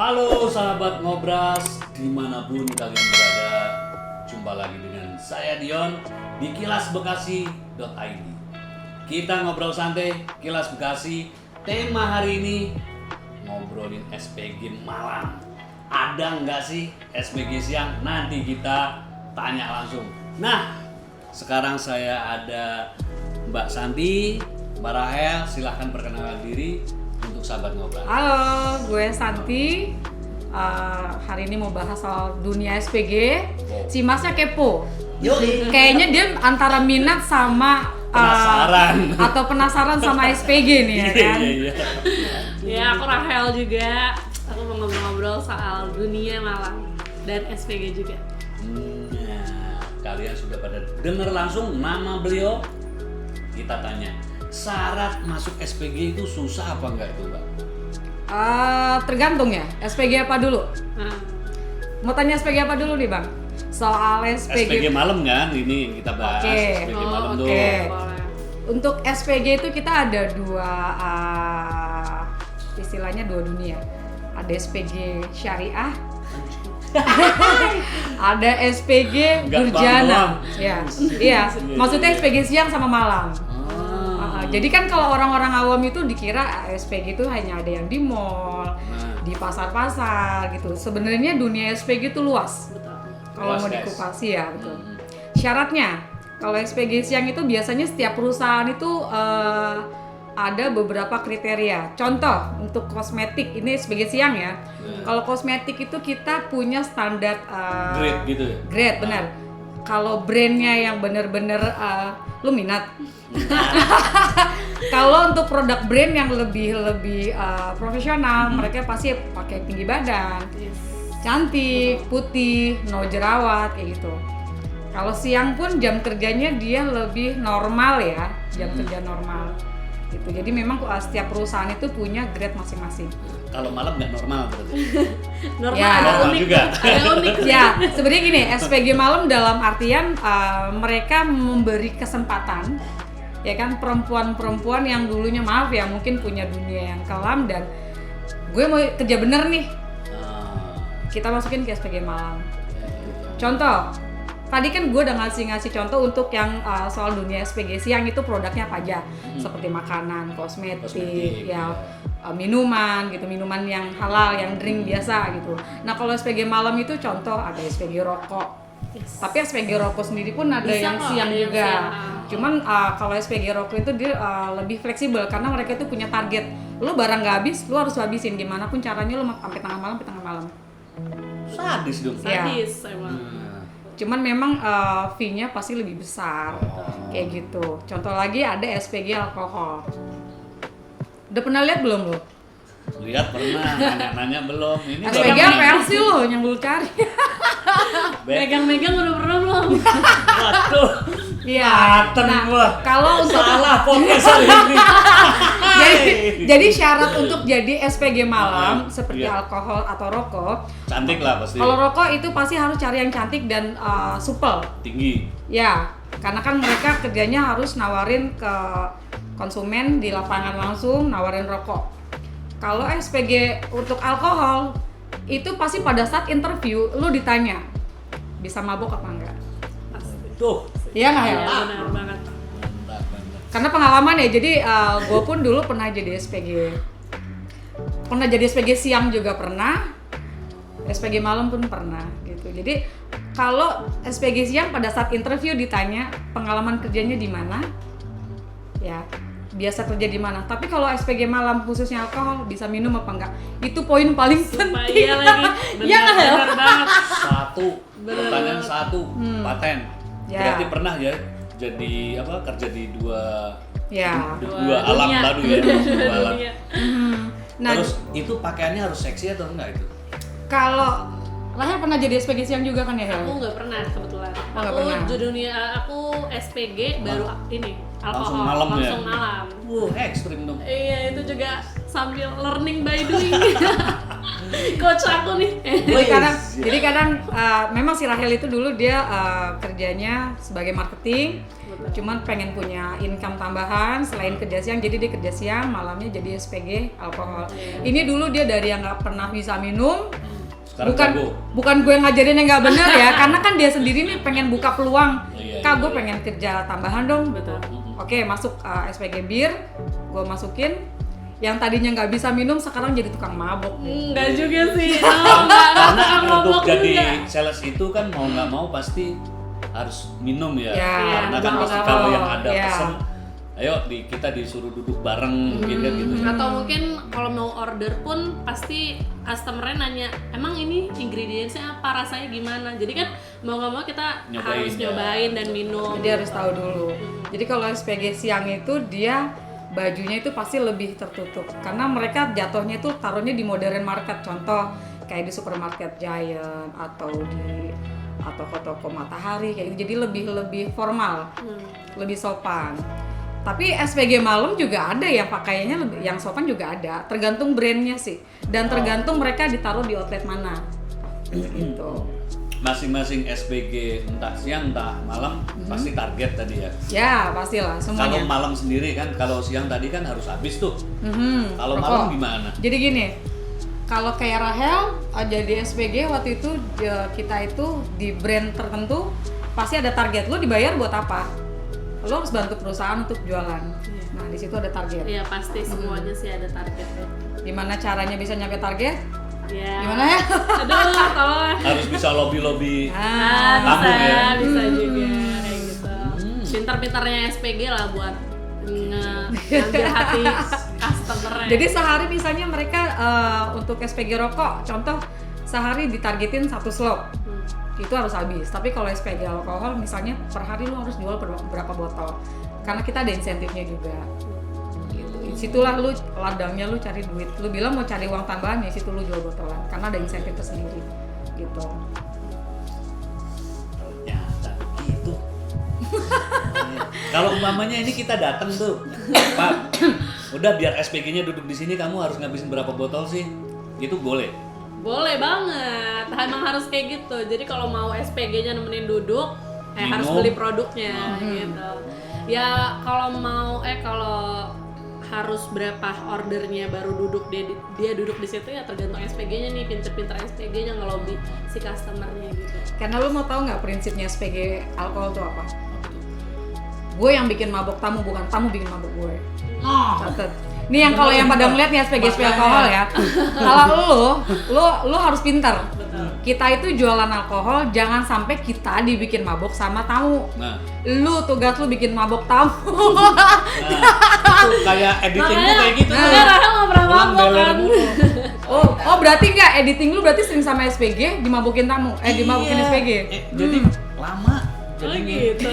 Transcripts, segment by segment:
Halo sahabat Ngobras, dimanapun kalian berada, jumpa lagi dengan saya Dion di kilasbekasi.id. Kita ngobrol santai, Kilas Bekasi. Tema hari ini ngobrolin SPG Malang. Ada nggak sih SPG siang? Nanti kita tanya langsung. Nah, sekarang saya ada Mbak Santi, Mbak Rahel, silahkan perkenalkan diri untuk sahabat Ngobras. Halo, gue Santi. Hari ini mau bahas soal dunia SPG. Si Masnya kepo. Kayaknya dia antara minat sama Penasaran. atau penasaran sama SPG nih ya kan. Iya. Ya, aku Rahel juga. Aku mau ngobrol-ngobrol soal dunia Malang dan SPG juga. Nah, kalian sudah pada dengar langsung nama beliau. Kita tanya, syarat masuk SPG itu susah apa enggak itu, Mbak? Tergantung ya. SPG apa dulu? Nah, Mau tanya SPG apa dulu nih, Bang? Soal SPG malam kan, ini kita bahas Oke. SPG malam oke. tuh. boleh. Untuk SPG itu kita ada dua istilahnya dua dunia. Ada SPG syariah, ada SPG Nggak Durjana. bang-bang. Iya. Maksudnya Iya. SPG siang sama malam. Ah. Jadi kan kalau orang-orang awam itu dikira SPG itu hanya ada yang di mall, Nah. di pasar-pasar gitu. Sebenarnya dunia SPG itu luas. Betul. Kalau Luas, mau guys. dikupasi ya, betul. Hmm. Syaratnya, kalau SPG siang itu biasanya setiap perusahaan itu ada beberapa kriteria. Contoh untuk kosmetik, ini SPG siang ya. Kalau kosmetik itu kita punya standar Grade gitu ya? grade, benar. Kalau brandnya yang bener-bener lu minat. Kalau untuk produk brand yang lebih profesional, mereka pasti pakai tinggi badan, Yes. cantik, putih, no jerawat kayak gitu. Kalau siang pun jam kerjanya dia lebih normal ya, jam kerja normal. Gitu. Jadi memang setiap perusahaan itu punya grade masing-masing. Kalau malam nggak normal berarti. Normal Ya. ada Normal unik juga. Ada unik. Ya, sebenarnya gini, SPG malam dalam artian mereka memberi kesempatan ya kan perempuan-perempuan yang dulunya maaf ya mungkin punya dunia yang kelam dan gue mau kerja bener nih, Ah. kita masukin ke SPG malam. Contoh, tadi kan gue udah ngasih contoh untuk yang soal dunia SPG siang itu produknya apa aja, seperti makanan, kosmetik, ya minuman gitu, minuman yang halal, yang drink biasa gitu. Nah kalau SPG malam itu contoh ada SPG rokok. Yes. Tapi SPG rokok sendiri pun ada Bisa yang kok, siang ada yang juga. siang. Cuman kalau SPG rokok itu dia lebih fleksibel karena mereka itu punya target. Lu barang nggak habis, lu harus habisin gimana pun caranya lu sampai tengah malam. Sadis dong. Iya. Sadis emang. Nah. Cuman memang fee-nya pasti lebih besar. Kayak gitu. Contoh lagi ada SPG alkohol. Udah pernah lihat belum lu? Lihat pernah, nanya-nanya belum. Ini SPG baru apa sih lo yang lu cari? Megang-megang udah pernah belum? Waduh. Iya. Paten gua. Kalau untuk Salah podcast hari ini. jadi syarat untuk jadi SPG malam seperti Iya. alkohol atau rokok. Cantik lah pasti. Kalau rokok itu pasti harus cari yang cantik dan supel. Tinggi. Ya, karena kan mereka kerjanya harus nawarin ke konsumen di lapangan langsung, nawarin rokok. Kalau SPG untuk alkohol itu pasti pada saat interview lu ditanya bisa mabok apa enggak. Pasti. Tuh. Iya nggak ya? Iya, benar banget. Benar. Karena pengalaman ya, jadi gue pun dulu pernah jadi SPG. Pernah jadi SPG siang juga pernah, SPG malam pun pernah gitu. Jadi kalau SPG siang pada saat interview ditanya pengalaman kerjanya di mana, ya biasa kerja di mana. Tapi kalau SPG malam khususnya alkohol bisa minum apa enggak, itu poin paling Sumpah penting. iya lagi. Iya nggak ya? Benar banget. Satu. Bener. Pertanyaan satu. Paten. Ya. Berarti pernah ya jadi apa? Kerja di dua Ya. dua alam dunia. baru ya. Dua alam. Dunia. Nah, Terus itu pakaiannya harus seksi atau enggak itu? kalau Rahel pernah jadi SPG siang juga kan ya, Hel? Aku nggak pernah kebetulan. Oh, nggak Aku pernah. di dunia aku SPG baru ini Langsung alkohol malam ya? langsung malam. Ekstrim dong. Iya itu juga sambil learning by doing. Coach aku nih. Jadi kadang memang si Rahel itu dulu dia kerjanya sebagai marketing, cuman pengen punya income tambahan selain kerja siang, jadi dia kerja siang, malamnya jadi SPG alkohol. Ini dulu dia dari yang nggak pernah bisa minum. Bukan gue yang ngajarin yang nggak bener ya, karena kan dia sendiri nih pengen buka peluang. Kak, gue pengen kerja tambahan dong. Betul. Oke, masuk SPG bir, gue masukin. Yang tadinya nggak bisa minum sekarang jadi tukang mabok. Enggak juga sih. Karena untuk jadi sales itu kan mau nggak mau pasti harus minum ya. Karena kan pasti kalau yang ada pesan, ayo kita disuruh duduk bareng mungkin kan gitu. Atau mungkin kalau mau order pun pasti customer-nya nanya, emang ini ingredientsnya apa, rasanya gimana. Jadi kan mau nggak mau kita harus nyobain dan minum. Jadi harus tahu dulu. Jadi kalau SPG siang itu dia bajunya itu pasti lebih tertutup karena mereka jatuhnya itu taruhnya di modern market, contoh kayak di supermarket Giant atau di toko Matahari kayak gitu. Jadi lebih formal, lebih sopan. Tapi SPG malam juga ada yang pakaiannya yang sopan juga ada, tergantung brandnya sih dan tergantung mereka ditaruh di outlet mana gitu. Masing-masing SPG entah siang entah malam pasti target tadi ya. Ya pastilah semuanya. Kalau malam sendiri kan, kalau siang tadi kan harus habis tuh. Kalau malam gimana? Jadi gini, kalau kayak Rahel jadi SPG waktu itu kita itu di brand tertentu pasti ada target. Lo dibayar buat apa? Lo harus bantu perusahaan untuk jualan. Nah di situ ada target. Iya pasti semuanya sih ada target. Gimana caranya bisa nyampe target? Ya. Gimana ya? Aduh, tolong. Harus bisa lobby Bisa ya, bisa juga kayak gitu. Pintar-pintarnya SPG lah buat ngambil hati customer-nya. Jadi sehari misalnya mereka untuk SPG rokok, contoh sehari ditargetin 1 slot. Itu harus habis. Tapi kalau SPG alkohol misalnya per hari lo harus jual berapa botol. Karena kita ada insentifnya juga. Situlah lu ladangnya, lu cari duit. Lu bilang mau cari uang tambahan, ya situ lu jual botolan karena ada insentif tersendiri gitu. Ya, gitu. Kalau umpamanya ini kita datang tuh, Pak, udah biar SPG-nya duduk di sini, kamu harus ngabisin berapa botol sih? Itu boleh? Boleh banget, emang harus kayak gitu. Jadi kalau mau SPG-nya nemenin duduk, harus beli produknya gitu. Ya kalau mau kalau harus berapa ordernya baru duduk dia duduk di situ ya tergantung SPG-nya nih, pinter-pinter SPG-nya ngelobi si customer-nya gitu. Karena lu mau tahu nggak prinsipnya SPG alkohol itu apa? Gue yang bikin mabok tamu, bukan tamu bikin mabok gue. Catet. Ini yang kalau yang pada ngeliat nih SPG alkohol ya. Kalau lu harus pintar. Kita itu jualan alkohol, jangan sampai kita dibikin mabok sama tamu. Lu tugas lu bikin mabok tamu. Itu kayak editing lu kayak gitu. Rahel nggak pernah mabok kan? Oh berarti nggak editing lu berarti sering sama SPG dimabokin tamu, dimabokin SPG. Jadi lama. Gitu.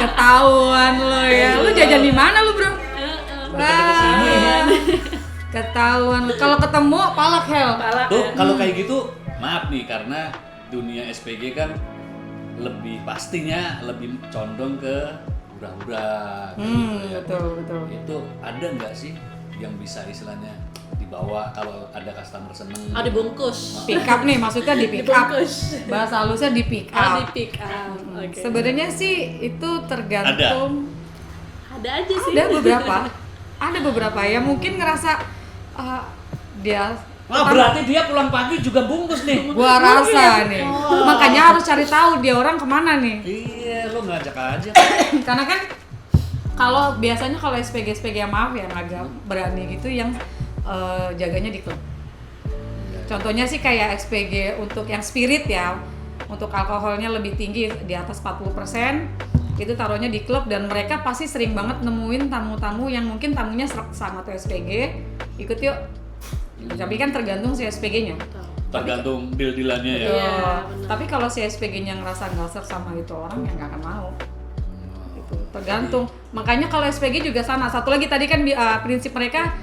Ketahuan lo ya. Lu jajan di mana lu, Bro? Ketahuan. Kalau ketemu palak Hel. Tuh kalau kayak gitu, maaf nih karena dunia SPG kan lebih pastinya lebih condong ke hura-hura gitu ya. Betul. Itu ada nggak sih yang bisa istilahnya dibawa kalau ada customer seneng? Dibungkus. Pick up nih, maksudnya di pick up. Dibungkus. Bahasa halusnya di pick up. Di pick up. Okay. Sebenarnya sih itu tergantung. Ada aja sih. Ada beberapa ya mungkin ngerasa dia. Berarti dia pulang pagi juga bungkus nih. Gua rasa nih. Makanya harus cari tahu dia orang kemana nih. Iya, lo ngajak aja. Karena kan kalau biasanya kalau SPG yang maaf ya agak berani gitu yang jaganya di klub. Contohnya sih kayak SPG untuk yang spirit ya, untuk alkoholnya lebih tinggi di atas 40%, itu taruhnya di klub dan mereka pasti sering banget nemuin tamu-tamu yang mungkin tamunya sama tuh SPG, ikut yuk. Tapi kan tergantung si SPG-nya. Tergantung deal-dealannya ya. Iya, tapi kalau si SPG-nya ngerasa nggak ser sama itu orang ya nggak akan mau. Itu tergantung. Makanya kalau SPG juga sama. Satu lagi tadi kan prinsip mereka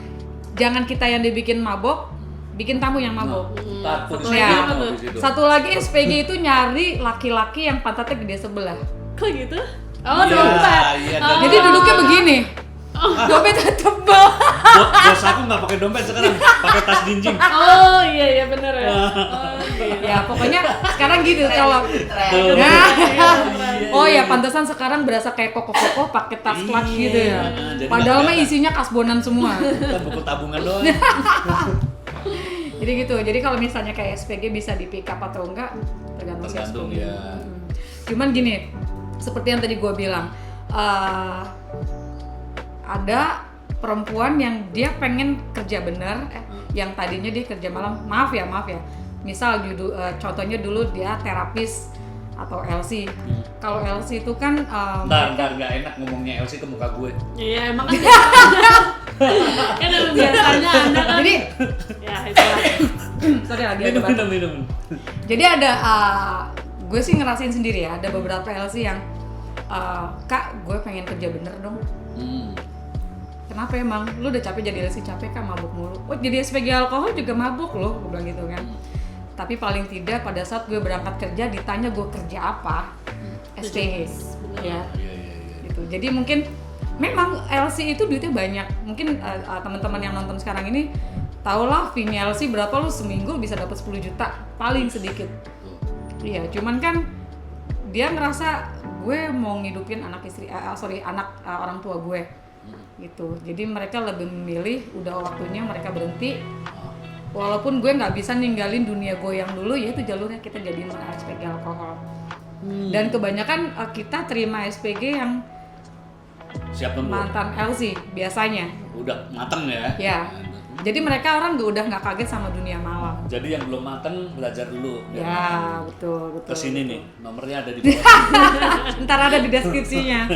jangan kita yang dibikin mabok, bikin tamu yang mabok. Satu lagi SPG itu nyari laki-laki yang pantatnya gede sebelah. Kok gitu? Dompet. Jadi duduknya begini. Dompetnya tebal. Bos aku nggak pakai dompet sekarang, pakai tas jinjing. Oh iya bener ya. Oh gitu. Ya pokoknya sekarang gitu kalau Tuh. nah, Iya. oh ya pantesan sekarang berasa kayak koko-koko pakai tas clutch Iya, gitu ya. jadi Padahal mah nggak isinya kasbonan semua. Kan buku tabungan doang. Jadi gitu. Jadi kalau misalnya kayak SPG bisa di pick up atau enggak tergantung si Tergantung SPG. ya. Cuman gini, seperti yang tadi gue bilang, ada perempuan yang dia pengen kerja bener, yang tadinya dia kerja malam, maaf ya. Misal contohnya dulu dia terapis atau LC. Kalau LC itu kan Ntar nggak enak ngomongnya LC ke muka gue. Iya emang kan kan emang biasanya Anda kan. Jadi Ya itulah. sorry lagi ada batuk. Minum. Jadi ada gue sih ngerasain sendiri ya, ada beberapa LC yang Kak, gue pengen kerja bener dong. Kenapa emang? Lu udah capek jadi LC, capek Kak, mabuk mulu. Oh, jadi SPG alkohol juga mabuk loh, gue bilang gitu kan. Tapi paling tidak pada saat gue berangkat kerja ditanya gue kerja apa, SPG. Ya. Iya. Gitu. Jadi mungkin memang LC itu duitnya banyak. Mungkin teman-teman yang nonton sekarang ini tahulah fee-nya LC berapa, lu seminggu bisa dapat 10 juta paling sedikit. Iya, cuman kan dia ngerasa gue mau ngidupin anak orang tua gue gitu. Jadi mereka lebih memilih udah waktunya mereka berhenti. Walaupun gue nggak bisa ninggalin dunia gue yang dulu, yaitu jalurnya kita jadiin SPG alkohol. Dan kebanyakan kita terima SPG yang Siap nunggu. mantan LC biasanya. Udah mateng ya. Ya. Jadi mereka orang udah nggak kaget sama dunia malam. Jadi yang belum mateng belajar dulu. Ya, betul. Kesini nih, nomornya ada di bawah. Ntar ada di deskripsinya.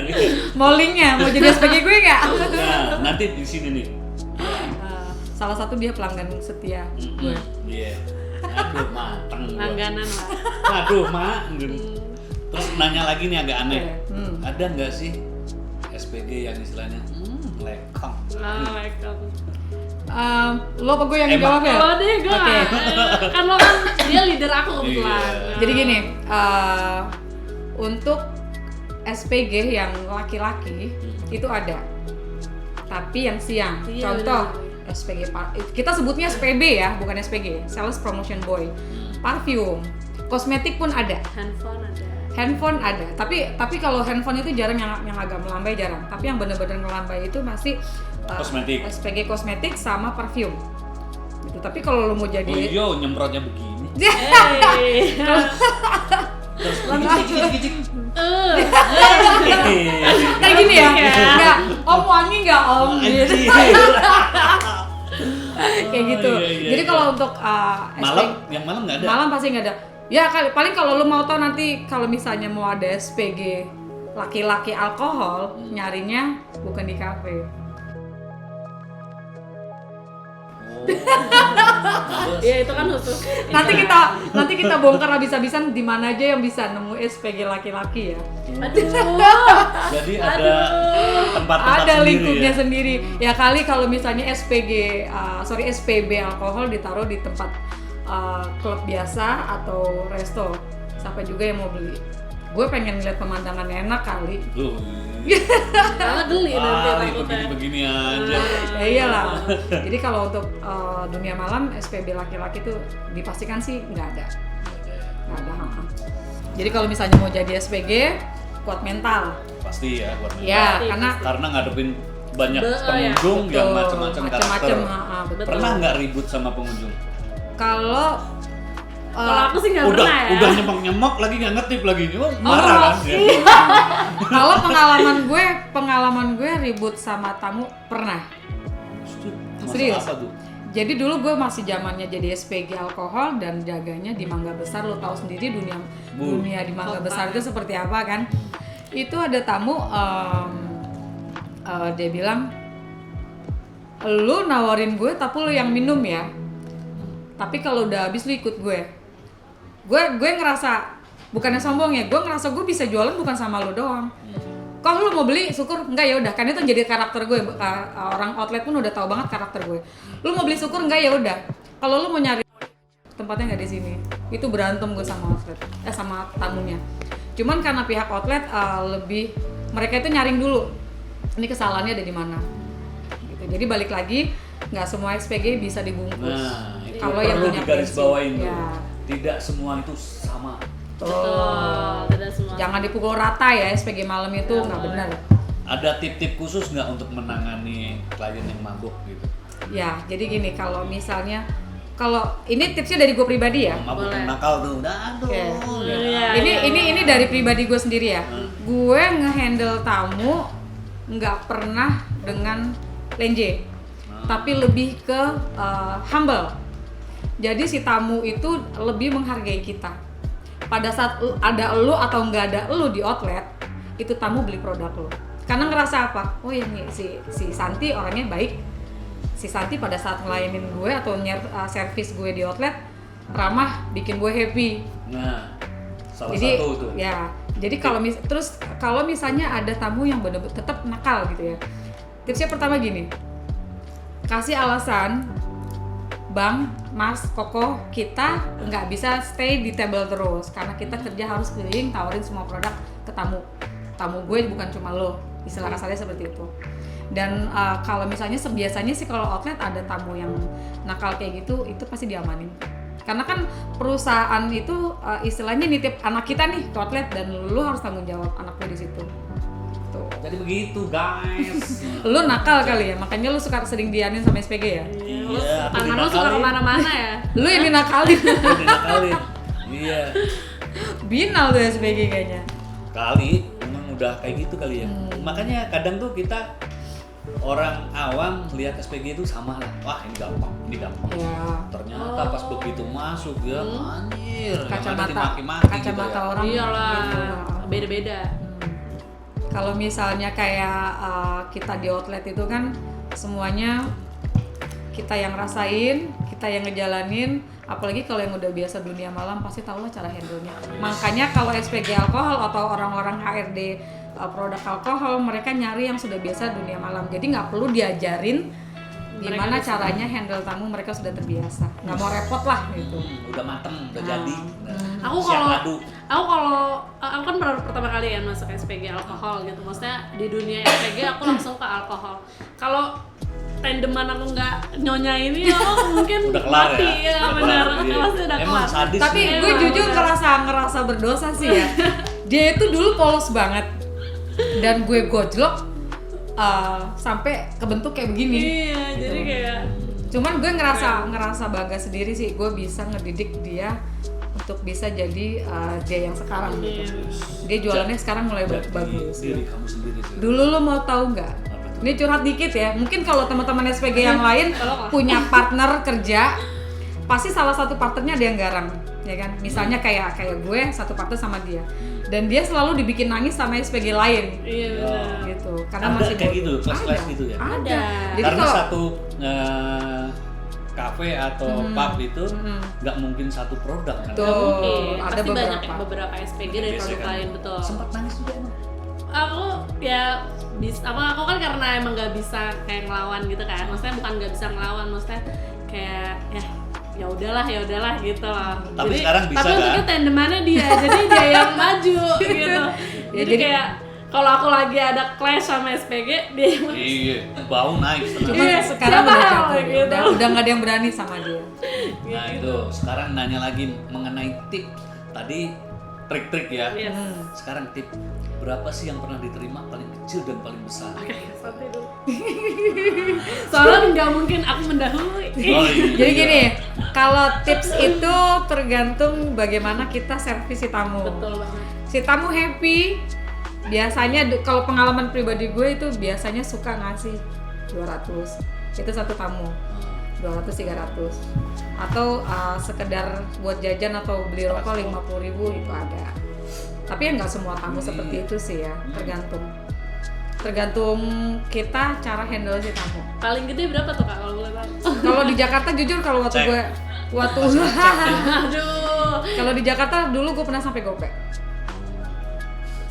Mau linknya, mau jadi SPG gue nggak? Nah, nanti di sini nih. Salah satu dia pelanggan setia gue. Iya. Aduh, mateng gua. Langganan lah. Aduh, Terus nanya lagi nih agak aneh. Ada nggak sih SPG yang istilahnya lekong? Waalaikumsalam. Lo apa gue yang jawab ya? Oh deh gue Oke. kan lo kan dia leader aku kebetulan. Iya. Jadi gini, untuk SPG yang laki-laki itu ada, tapi yang siang. Iya, Contoh SPG, kita sebutnya SPB ya, bukan SPG, Sales Promotion Boy. Parfum, kosmetik pun ada. Handphone ada, tapi kalau handphone itu jarang, yang agak melambai jarang. Tapi yang benar-benar melambai itu masih Kosmetik. SPG kosmetik sama parfum. Gitu. Tapi kalau lo mau jadi Oh iya, nyemprotnya begini. Hey. Terus gigit. kayak gini ya, nggak om wangi nggak om gitu. Kayak gitu. Iya. Jadi kalau untuk Malam, yang malam nggak ada. malam pasti nggak ada. Ya paling kalau lo mau tahu nanti kalau misalnya mau ada SPG laki-laki alkohol, nyarinya bukan di kafe. Ya itu kan khusus. Nanti kita bongkar habis-habisan di mana aja yang bisa nemu SPG laki-laki ya. Aduh. Jadi ada tempat-tempat Ada sendiri lingkupnya ya? sendiri. Ya kali kalau misalnya SPB alkohol ditaruh di tempat klub biasa atau resto, siapa juga yang mau beli. Gue pengen lihat pemandangan enak kali. Malah geli nanti takutnya. Begini aja. Ya iyalah. Jadi kalau untuk dunia malam SPB laki-laki tuh dipastikan sih nggak ada. Nggak ada. Jadi kalau misalnya mau jadi SPG, kuat mental. Pasti ya buat Ya, Pasti, karena karena ngadepin banyak Betul, pengunjung yang betul, macam-macam karakter. betul. Pernah nggak ribut sama pengunjung? Kalau Kalau aku sih nggak Udah pernah ya. nyemok lagi nggak ngetip lagi. Marah kan dia. kalau pengalaman gue ribut sama tamu pernah. Masalah Serius? apa tuh? Jadi dulu gue masih zamannya jadi SPG alkohol dan jaganya di Mangga Besar. Lo tahu sendiri dunia di Mangga Besar itu seperti apa kan? Itu ada tamu dia bilang, lu nawarin gue tapi lu yang minum ya. Tapi kalau udah habis lu ikut gue. Gue ngerasa bukannya sombong ya, gue ngerasa gue bisa jualan bukan sama lu doang. Kok lu mau beli syukur enggak ya udah, kan itu jadi karakter gue. Orang outlet pun udah tahu banget karakter gue. Lu mau beli syukur enggak ya udah. Kalau lu mau nyari tempatnya nggak di sini, itu berantem gue sama outlet, sama tamunya. Cuman karena pihak outlet lebih, mereka itu nyaring dulu, ini kesalahannya ada di mana. Gitu. gitu. Jadi balik lagi, nggak semua SPG bisa dibungkus. Nah, itu Kalau yang perlu punya digarisbawahin prinsip, tuh. ya. Tidak semua itu sama. Betul, tidak semua. Jangan dipukul rata ya, SPG malam itu nggak benar. Ada tip-tip khusus nggak untuk menangani klien yang mabuk gitu? Ya, jadi gini, kalau misalnya, kalau ini tipsnya dari gue pribadi ya. Mabuk Boleh. yang nakal tuh, aduh. Oke. Iya, Ini dari pribadi gue sendiri ya. Gue ngehandle tamu nggak pernah dengan lenje, tapi lebih ke humble. Jadi si tamu itu lebih menghargai kita. Pada saat ada elu atau nggak ada elu di outlet, itu tamu beli produk lo. Karena ngerasa apa? Oh ya nih si Santi orangnya baik. Si Santi pada saat ngelayanin gue atau servis gue di outlet ramah, bikin gue happy. Nah, salah Jadi satu tuh. ya, jadi kalau misalnya ada tamu yang bener-bener tetap nakal gitu ya. Tipsnya pertama gini. Kasih alasan, Bang, Mas, Koko, kita nggak bisa stay di table terus karena kita kerja harus keliling tawarin semua produk ke tamu. Tamu gue bukan cuma lo, istilah kasarnya seperti itu. Dan kalau misalnya biasanya sih kalau outlet ada tamu yang nakal kayak gitu, itu pasti diamanin. Karena kan perusahaan itu istilahnya nitip anak kita nih ke outlet dan lu harus tanggung jawab anak lu di situ. Tuh. Jadi begitu, guys. Lu nakal kali ya, makanya lu suka sering dianin sama SPG ya. Iya, aku Tangan lo suka dinakalin. kemana-mana ya. Lu yang dinakalin. Aku dinakalin. Iya. Binal tuh SPG kayaknya. Kali memang udah kayak gitu kali ya. Makanya kadang tuh kita orang awam lihat SPG itu sama lah. Wah, ini gampang, ini gampang. Ya. Ternyata pas begitu masuk ya, anjir. yang ada Kacamata dimaki-maki gitu kacamata ya. orang Iyalah, gitu. beda-beda. Kalau misalnya kayak kita di outlet itu kan semuanya kita yang rasain, kita yang ngejalanin, apalagi kalau yang udah biasa dunia malam pasti tahu lah cara handle-nya. Makanya kalau SPG alkohol atau orang-orang HRD produk alkohol, mereka nyari yang sudah biasa dunia malam. Jadi nggak perlu diajarin gimana caranya handle tamu, mereka sudah terbiasa. Nggak mau repot lah gitu. Udah mateng, udah jadi. Aku kan baru pertama kali ya masuk SPG alkohol gitu. Maksudnya di dunia SPG aku langsung ke alkohol. Kalau randoman aku nggak nyonya ini, aku mungkin Udah kelar mati ya? ya, Udah benar. kelar, iya. Pasti udah Emang kelar. sadis. Tapi nih. gue Emang, jujur bener. ngerasa berdosa sih ya. Dia itu dulu polos banget dan gue gojlok sampai kebentuk kayak begini. Iya, jadi kayak Cuman gue ngerasa bangga sendiri sih, gue bisa ngedidik dia untuk bisa jadi dia yang sekarang gitu. Dia jualannya sekarang mulai bagus. Diri kamu sendiri sih. Dulu lo mau tahu nggak? Ini curhat dikit ya. Mungkin kalau teman-teman SPG yang lain punya partner kerja, pasti salah satu partnernya ada yang garang, ya kan? Misalnya kayak gue satu partner sama dia, dan dia selalu dibikin nangis sama SPG lain, iya benar. gitu. Karena Ada masih kayak gitu, kelas-kelas Ada. gitu ya? Ada. Jadi Karena kalau satu kafe atau pub itu nggak mungkin satu produk kan? Tuh. Mungkin ada pasti banyak beberapa. beberapa SPG dari Biasa produk kan? lain, betul. Sempat nangis juga emang? Aku ya aku kan karena emang nggak bisa kayak ngelawan gitu kan. Maksudnya bukan nggak bisa ngelawan, maksudnya kayak ya udahlah gitu loh. Tapi sekarang bisa, tapi kan? untuknya tandemannya dia, jadi dia yang maju gitu. Ya, jadi kayak kalau aku lagi ada clash sama SPG, dia yang Iya, bau naik setengah. Cuman Iya, sekarang siapa udah tahu jago, gitu. udah nggak ada yang berani sama dia. Nah itu, sekarang nanya lagi mengenai tip. Tadi trik-trik ya. Yes. Sekarang tip, berapa sih yang pernah diterima paling kecil dan paling besar? Oke, santai dulu. Soalnya nggak mungkin aku mendahului. Oh, iya. Jadi gini, kalau tips itu tergantung bagaimana kita servis si tamu. Betul banget. Si tamu happy, biasanya kalau pengalaman pribadi gue itu biasanya suka ngasih 200. Itu satu tamu. 200-300. Atau sekedar buat jajan atau beli rokok 50.000 itu ada. Tapi ya nggak semua tamu seperti itu sih ya, tergantung kita cara handle si tamu. Paling gede berapa tuh Kak kalau boleh tahu? Kalau di Jakarta jujur kalau Cek. Aduh. kalau di Jakarta dulu gue pernah sampai gope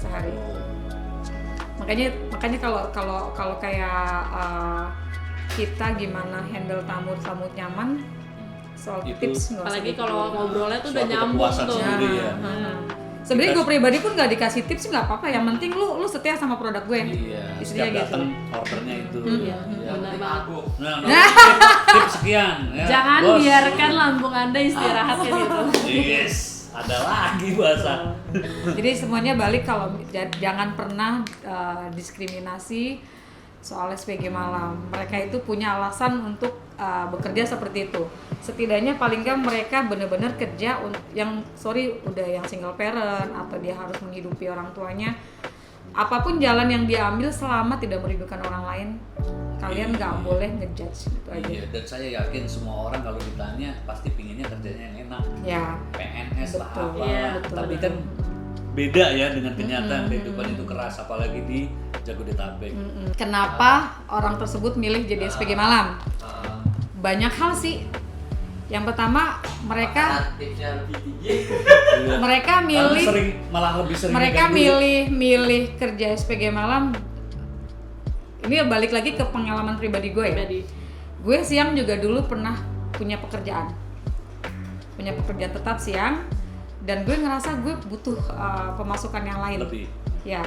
sehari. Makanya kalau kayak kita gimana handle tamu nyaman, soal Itu tips nggak usah Apalagi gitu. kalau ngobrolnya tuh udah Suatu nyambung kepuasan tuh. sendiri ya. Sebenarnya gue pribadi pun nggak dikasih tips nggak apa-apa, yang penting lu setia sama produk gue. Iya, Istilahnya setiap gitu. datang ordernya itu. Iya, Iya. benar banget. Nah, tips sekian. Ya, Jangan bos. biarkan lambung Anda istirahat kayak gitu. Yes, ada lagi bahasa. Jadi semuanya balik kalau jangan pernah diskriminasi soal SPG malam. Mereka itu punya alasan untuk bekerja seperti itu. Setidaknya paling nggak mereka benar-benar kerja udah yang single parent atau dia harus menghidupi orang tuanya. Apapun jalan yang dia ambil selama tidak merugikan orang lain, kalian nggak boleh ngejudge gitu aja. Iya, dan saya yakin semua orang kalau ditanya pasti pinginnya kerjanya yang enak. Ya. PNS lah Betul. apa. Iya, betul, Tapi betul. kan beda ya dengan kenyataan kehidupan itu keras, apalagi di Jabodetabek. Kenapa orang tersebut milih jadi SPG malam? Banyak hal sih. Yang pertama, mereka Iya. milih Malah lebih sering mereka diganggu. milih kerja SPG malam. Ini balik lagi ke pengalaman pribadi gue ya. Pribadi. Gue siang juga dulu pernah punya pekerjaan tetap siang, dan gue ngerasa gue butuh pemasukan yang lain. Lebih. Ya,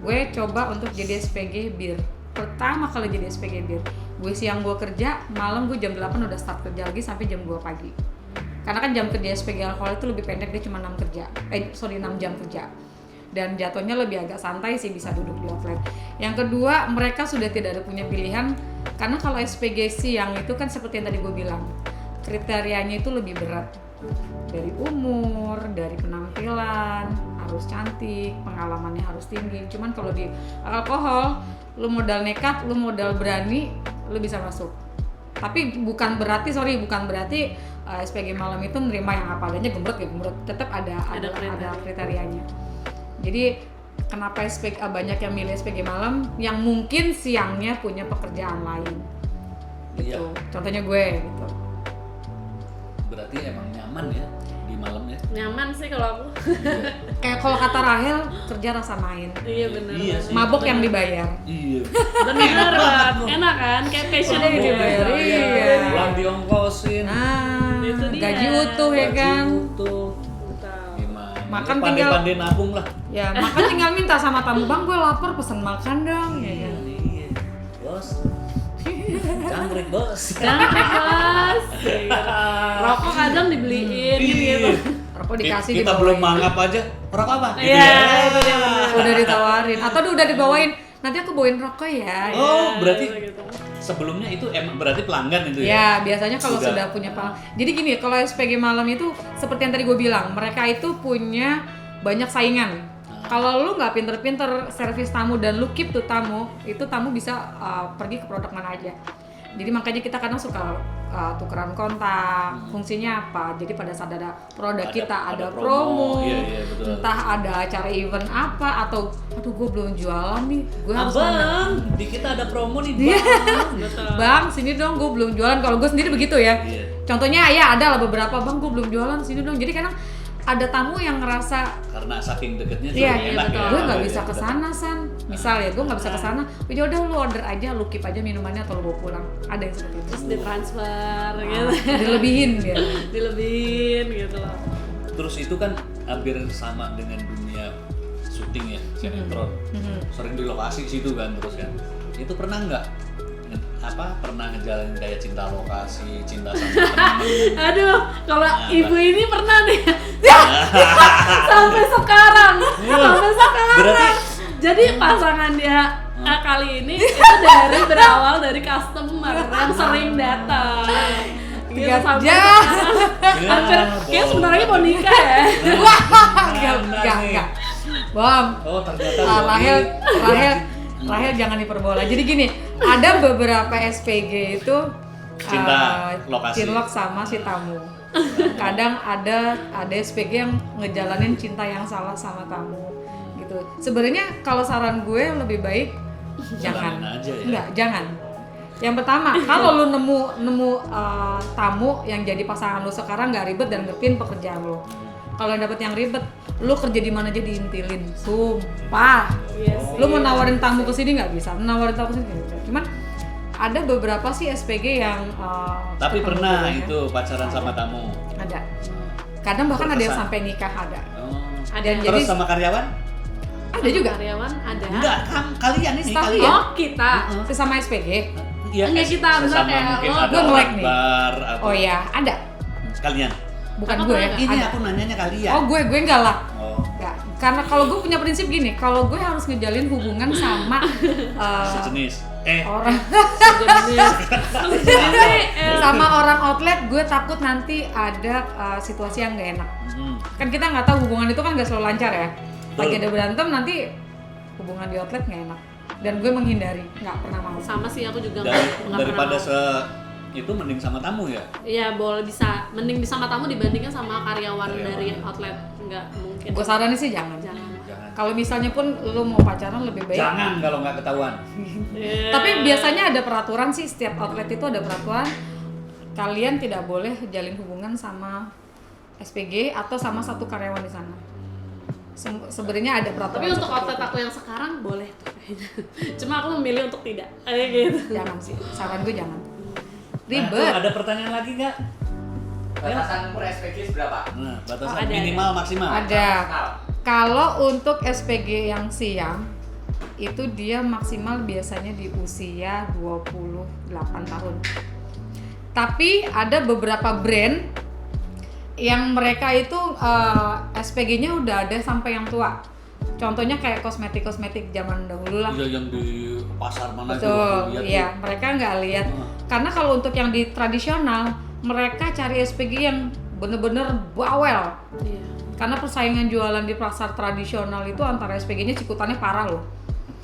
gue coba untuk jadi SPG bir. Pertama kali jadi SPG bir, gue siang gue kerja, malam gue jam 8 udah start kerja lagi sampai jam 2 pagi. Karena kan jam kerja SPG alkohol itu lebih pendek, dia cuma 6 jam kerja. Dan jatuhnya lebih agak santai sih, bisa duduk di outlet. Yang kedua, mereka sudah tidak ada punya pilihan, karena kalau SPG siang itu kan seperti yang tadi gue bilang, kriterianya itu lebih berat. Dari umur, dari penampilan, harus cantik, pengalamannya harus tinggi. Cuman kalau di alkohol, lu modal nekat, lu modal berani, lu bisa masuk. Tapi bukan berarti SPG malam itu nerima yang apa adanya, gembrot, tetap ada kriterianya. Jadi kenapa banyak yang milih SPG malam yang mungkin siangnya punya pekerjaan lain gitu. Iya. Contohnya gue gitu. Berarti emang nyaman ya di malam ya. Nyaman sih kalau aku. Kayak kalau kata Rahel, kerja rasa main. Iya benar. Iya sih. Mabok yang dibayar. Iya. Bener banget. Enak kan? Kayak passionnya Mabok gitu. dibayar. Iya. Pulang diongkosin. Nah, Itu dia. gaji utuh ya kan. Utuh. Betul. Gimana? Makan Pandai-pandai nabung lah. Ya, makan tinggal minta sama tamu, "Bang, gue lapar, pesen makan dong." Ya kan. Iya. Bos. Jangkrik bos. Jangan bos. Rokok kadang dibeliin gitu. Rokok dikasih Kita dibawain. belum mangap aja. Rokok apa? Gitu Iya, ya. itu dia bener. Udah ditawarin atau udah dibawain. Nanti aku bawain rokok ya. Oh, berarti gitu. sebelumnya itu emang berarti pelanggan itu ya? Ya, biasanya kalau Sudah. sudah punya Jadi gini, kalau SPG malam itu seperti yang tadi gue bilang, mereka itu punya banyak saingan. Kalau lu nggak pinter-pinter servis tamu dan lu keep tuh tamu, itu tamu bisa pergi ke produk mana aja. Jadi makanya kita kadang suka tukeran kontak, fungsinya apa? Jadi pada saat ada produk kita ada promo, Iya, betul. entah ada acara event apa, atau aduh gue belum jualan nih, gue harus mana? Abang, di kita ada promo nih, Iya. Bang. Betul. Bang, sini dong, gue belum jualan. Kalau gue sendiri begitu ya. Iya. Contohnya ya ada lah beberapa, "Bang, gue belum jualan, sini dong." Jadi kadang ada tamu yang ngerasa, Karena saking deketnya sih iya, enak betul. ya. gue nggak Iya, bisa betul. kesana San. Misal ya, gue nggak bisa kesana. Ya udah lu order aja, lu keep aja minumannya atau lu bawa pulang. Ada yang seperti itu. Terus ditransfer gitu. Dilebihin ya. Dilebihin gitu loh. Terus itu kan hampir sama dengan dunia syuting ya, sinetron. Sering di lokasi situ kan terus kan. Itu pernah nggak pernah ngejalanin kayak cinta lokasi, cinta sama teman? Aduh, kalau Nah, ibu ini pernah nih. Sampai sekarang. Berarti Jadi pasangan dia kali ini itu berawal dari customer yang sering datang. Gitu, 3 sampai jam. sekarang. Hampir, kayak sebentar lagi mau nikah ya. Wah, enggak. Bom. oh ternyata Rahel jangan diperbola. Jadi gini, ada beberapa SPG itu Cinta lokasi. cinlok sama si tamu. Kadang ada SPG yang ngejalanin cinta yang salah sama tamu gitu. Sebenarnya kalau saran gue lebih baik jangan. Jalanin aja ya. Enggak, jangan. Yang pertama, kalau lu nemu tamu yang jadi pasangan lu sekarang nggak ribet dan ngertiin pekerjaan lu. Kalau yang dapet yang ribet, lu kerja di mana aja diintilin, sumpah. Iya sih. Lu mau nawarin tamu ke sini nggak bisa, nawarin tamu ke sini nggak bisa. Cuman ada beberapa sih SPG yang Tapi ketemu pernah juga ya. itu pacaran sama tamu. Ada. Kadang bahkan ada yang Berkesan. sampai nikah ada. Oh. Ada. Dan Terus jadi sama karyawan? ada juga karyawan ada. Enggak, kalian ini Staff kalian. Oh kita. sesama SPG. Iya, Enggak, kita bener sesama kayak mungkin lo, ada gue nge-lag orang nih. bar atau Oh ya, ada. kalian. Bukan Apa gue. enggak? Ini Ada. aku nanyanya kalian. Oh gue enggak lah. Oh. Enggak. Karena kalau gue punya prinsip gini, kalau gue harus ngejalin hubungan sama Sejenis. orang Jadi, sama orang outlet, gue takut nanti ada situasi yang gak enak. Kan kita nggak tahu hubungan itu kan gak selalu lancar ya. Lagi ada berantem nanti hubungan di outlet gak enak. Dan gue menghindari, nggak pernah mau. sama sih aku juga nggak Daripada pernah. itu mending sama tamu ya. Iya boleh bisa, mending bisa sama tamu dibandingkan sama karyawan Karyawan. dari outlet, nggak mungkin. Gue saranin sih jangan. Jangan. Jangan. Kalau misalnya pun lo mau pacaran lebih baik. Jangan kalau nggak ketahuan. Iya. Tapi biasanya ada peraturan sih, setiap outlet itu ada peraturan. Kalian tidak boleh jalin hubungan sama SPG atau sama satu karyawan di sana. Sebenarnya ada peraturan. Tapi untuk seperti outlet itu. aku yang sekarang boleh tuh kayaknya. Cuma aku memilih untuk tidak. Kayak gitu. Jangan sih, saran gue jangan. Nah, Ribet. tuh, ada pertanyaan lagi nggak? Batasan umur SPG seberapa? Nah, batasan Oh, ada, minimal maksimal. Ada. Maksimal. Kalau untuk SPG yang siang itu dia maksimal biasanya di usia 28 tahun. Tapi ada beberapa brand yang mereka itu SPG-nya udah ada sampai yang tua. Contohnya kayak kosmetik zaman dahulu lah. Iya, yang di pasar mana Betul, juga lihat iya. tuh. Mereka nggak lihat. Karena kalau untuk yang di tradisional, mereka cari SPG yang bener-bener bawel. Iya. Karena persaingan jualan di pasar tradisional itu antara SPG-nya cikutannya parah loh.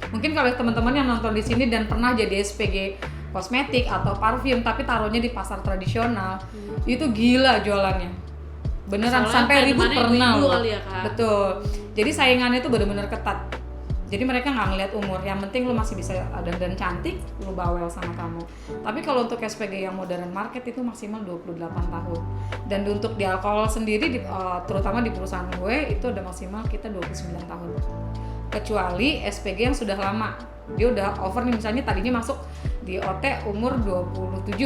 Mungkin kalau teman-teman yang nonton di sini dan pernah jadi SPG kosmetik atau parfum tapi taruhnya di pasar tradisional, itu gila jualannya. Beneran Soalnya sampai ribu temannya pernah ibu-ibu loh. kali ya, Kak. Betul. Jadi saingannya itu bener-bener ketat. Jadi mereka nggak ngeliat umur, yang penting lu masih bisa dandan cantik, lu bawel sama kamu. Tapi kalau untuk SPG yang modern market itu maksimal 28 tahun. Dan untuk di alkohol sendiri, terutama di perusahaan gue, itu udah maksimal kita 29 tahun. Kecuali SPG yang sudah lama, dia udah over nih, misalnya tadinya masuk di OT umur 27.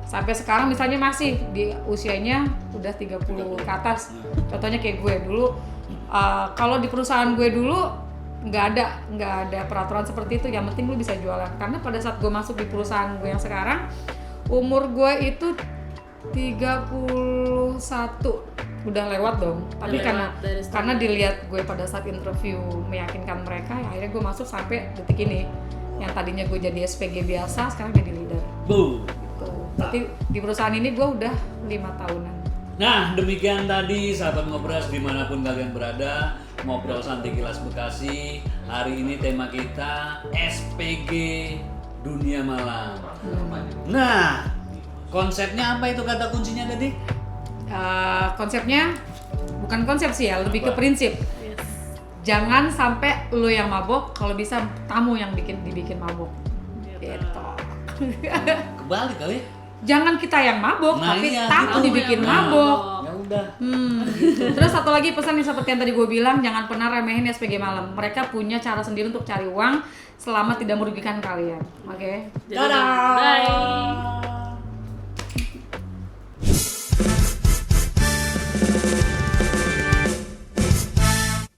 Sampai sekarang misalnya masih di usianya udah 30 ke atas. Contohnya kayak gue dulu, kalau di perusahaan gue dulu nggak ada peraturan seperti itu. Yang penting lu bisa jualan. Karena pada saat gue masuk di perusahaan gue yang sekarang, umur gue itu 31, udah lewat dong. Tapi Udah karena lewat dari start. karena dilihat gue pada saat interview meyakinkan mereka, ya akhirnya gue masuk sampai detik ini. Yang tadinya gue jadi SPG biasa, sekarang jadi leader. Bu. Gitu. Berarti di perusahaan ini gue udah 5 tahunan. Nah, demikian tadi sahabat Ngobras dimanapun kalian berada, ngobrol santai Kilas Bekasi. Hari ini tema kita SPG Dunia Malam. Nah, konsepnya apa itu kata kuncinya tadi? Konsepnya bukan konsep sih ya, lebih ke prinsip. Yes. Jangan sampai lo yang mabok, kalau bisa tamu yang dibikin mabok. Gitu. Gitu. Kebalik kali. Jangan kita yang mabok, Nah, tapi iya, tamu tamu dibikin yang mabok. Ya udah. Terus satu lagi pesan yang seperti yang tadi gue bilang, jangan pernah remehin SPG malam. Mereka punya cara sendiri untuk cari uang selama tidak merugikan kalian. Oke? Jadi, bye.